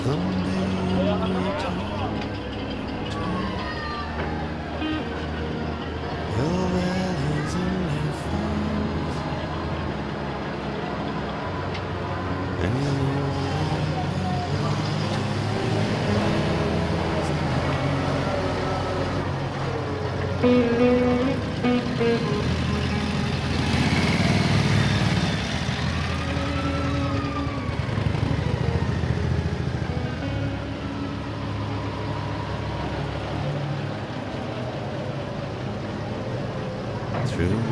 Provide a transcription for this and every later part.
Through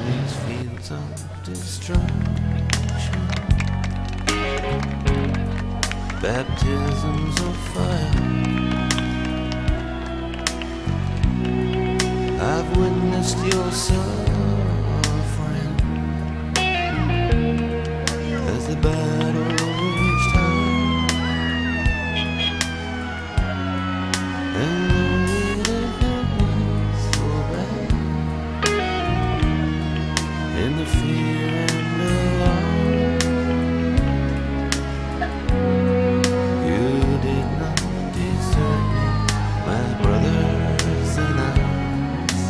these fields of destruction, baptisms of fire, I've witnessed your suffering as the battle raged high, and the weight of your so bad. In the fear and alarm, you did not desert me, my brothers in arms.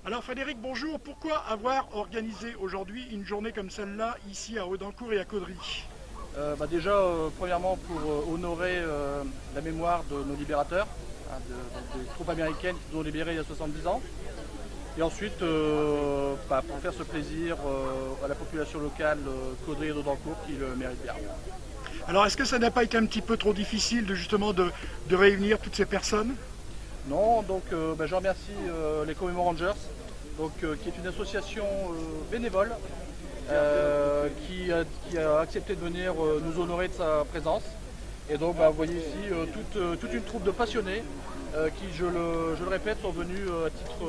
Alors Frédéric, bonjour. Pourquoi avoir organisé aujourd'hui une journée comme celle-là ici à Audincourt et à Caudry? Déjà, premièrement pour honorer la mémoire de nos libérateurs, des troupes américaines qui nous ont libérés il y a 70 ans. Et ensuite, pour faire ce plaisir à la population locale Caudry et d'Audincourt qui le mérite bien. Alors est-ce que ça n'a pas été un petit peu trop difficile de réunir toutes ces personnes? Non, donc je remercie les Comemo Rangers, qui est une association bénévole qui a accepté de venir nous honorer de sa présence. Et donc vous voyez ici toute une troupe de passionnés qui, je le répète, sont venus à titre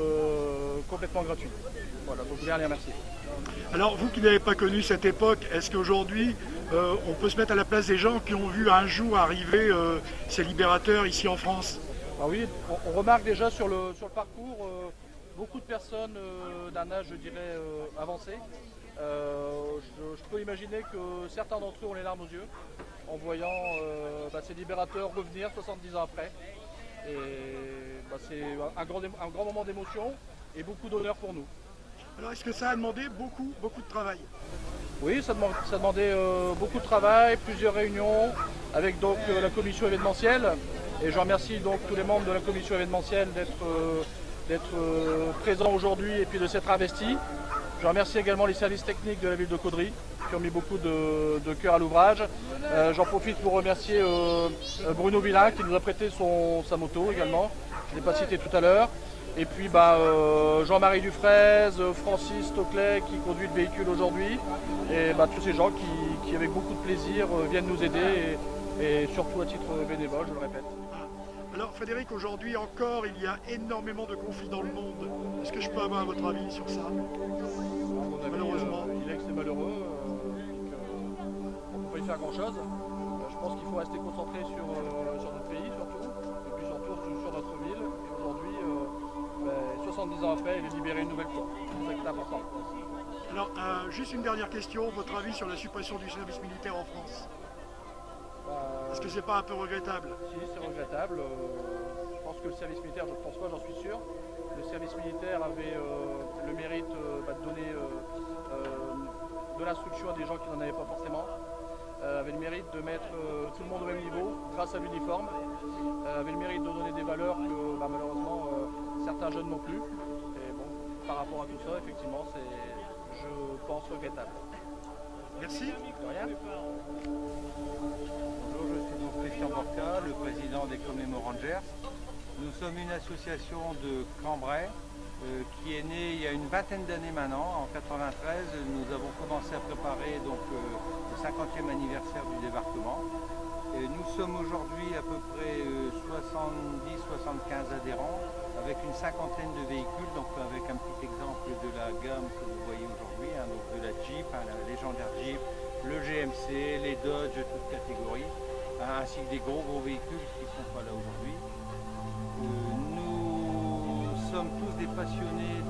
complètement gratuit. Voilà, donc je voulais les remercier. Alors vous qui n'avez pas connu cette époque, est-ce qu'aujourd'hui on peut se mettre à la place des gens qui ont vu un jour arriver ces libérateurs ici en France? Oui, on remarque déjà sur le parcours beaucoup de personnes d'un âge, je dirais, avancé. Je peux imaginer que certains d'entre eux ont les larmes aux yeux en voyant ces libérateurs revenir 70 ans après. Et c'est un grand moment d'émotion et beaucoup d'honneur pour nous. Alors est-ce que ça a demandé beaucoup de travail? Oui, ça demandait beaucoup de travail, plusieurs réunions avec donc la commission événementielle. Et je remercie donc tous les membres de la commission événementielle d'être présents aujourd'hui et puis de s'être investis. Je remercie également les services techniques de la ville de Caudry qui ont mis beaucoup de cœur à l'ouvrage. J'en profite pour remercier Bruno Villain qui nous a prêté sa moto également. Je ne l'ai pas cité tout à l'heure. Et puis Jean-Marie Dufraise, Francis Toclet qui conduit le véhicule aujourd'hui. Et tous ces gens qui avec beaucoup de plaisir viennent nous aider et surtout à titre bénévole, je le répète. Alors Frédéric, aujourd'hui encore, il y a énormément de conflits dans le monde. Est-ce que je peux avoir votre avis sur ça? Malheureusement, il est que c'est malheureux, on ne peut pas y faire grand-chose. Je pense qu'il faut rester concentré sur notre pays surtout, et puis surtout sur notre ville. Et aujourd'hui, 70 ans après, il est libéré une nouvelle fois. C'est ça qui est important. Alors, juste une dernière question, votre avis sur la suppression du service militaire en France? Est-ce que c'est pas un peu regrettable? Si, c'est regrettable. Je pense que le service militaire, je ne pense pas, j'en suis sûr. Le service militaire avait le mérite de donner de l'instruction à des gens qui n'en avaient pas forcément. Avait le mérite de mettre tout le monde au même niveau grâce à l'uniforme. Avait le mérite de donner des valeurs que malheureusement certains jeunes n'ont plus. Et bon, par rapport à tout ça, effectivement, c'est, je pense, regrettable. Merci. De rien. Bonjour, je suis donc Christian Borca, le président des Comemo Rangers. Nous sommes une association de Cambrai qui est né il y a une vingtaine d'années maintenant. En 93, nous avons commencé à préparer donc, le 50e anniversaire du débarquement. Et nous sommes aujourd'hui à peu près 70-75 adhérents, avec une cinquantaine de véhicules, donc avec un petit exemple de la gamme que vous voyez aujourd'hui, hein, donc de la Jeep, hein, la légendaire Jeep, le GMC, les Dodge, toutes catégories, hein, ainsi que des gros véhicules qui ne sont pas là aujourd'hui. Nous sommes tous des passionnés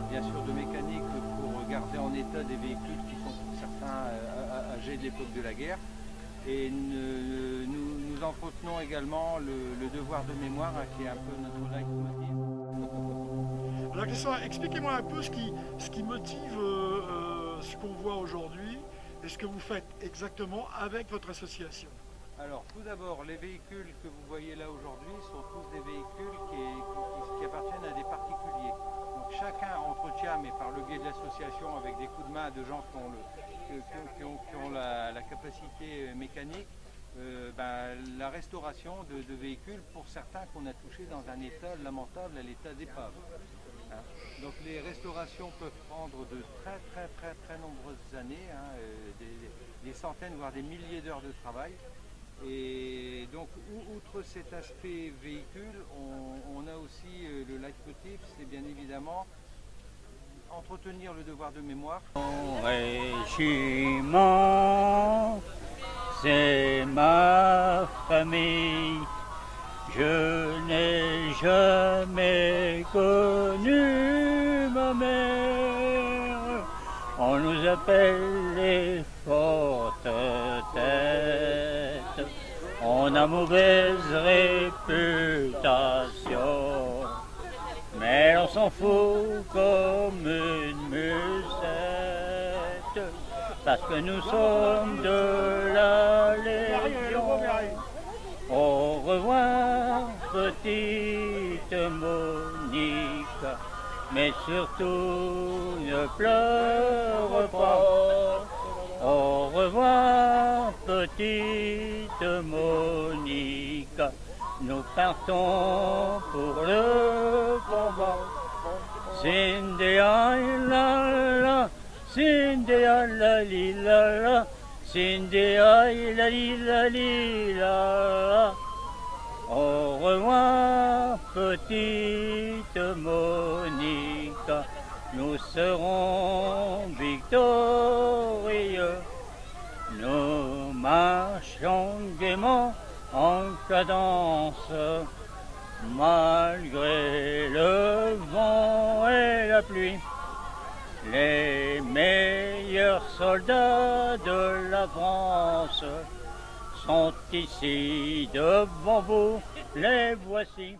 bien sûr de mécanique pour garder en état des véhicules qui sont pour certains âgés de l'époque de la guerre. Et nous entretenons également le devoir de mémoire, hein, qui est un peu notre leitmotiv. Alors Christian, expliquez-moi un peu ce qui motive ce qu'on voit aujourd'hui et ce que vous faites exactement avec votre association. Alors tout d'abord, les véhicules que vous voyez là aujourd'hui sont tous des véhicules qui appartiennent à des particuliers. Donc chacun entretient, mais par le biais de l'association, avec des coups de main de gens qui ont la capacité mécanique, la restauration de véhicules, pour certains qu'on a touchés dans un état lamentable, à l'état d'épave. Hein. Donc les restaurations peuvent prendre de très nombreuses années, hein, des centaines voire des milliers d'heures de travail. Et donc outre cet aspect véhicule, on a aussi le leitmotiv, c'est bien évidemment entretenir le devoir de mémoire. Mon régiment, c'est ma famille. Je n'ai jamais connu ma mère. On nous appelle les fortes têtes. On a mauvaise réputation. Mais on s'en fout comme une musette, parce que nous sommes de la Légion. Au revoir, petite Monique, mais surtout ne pleure pas. Au revoir, petite Monique. Nous partons pour le combat. Cindy-la-la, Cindy-la-la-la, Cindy-la-la-la-la. Au revoir, petite Monique. Nous serons victorieux. Nous marchons gaiement en cadence, malgré le vent et la pluie. Les meilleurs soldats de la France sont ici devant vous, les voici.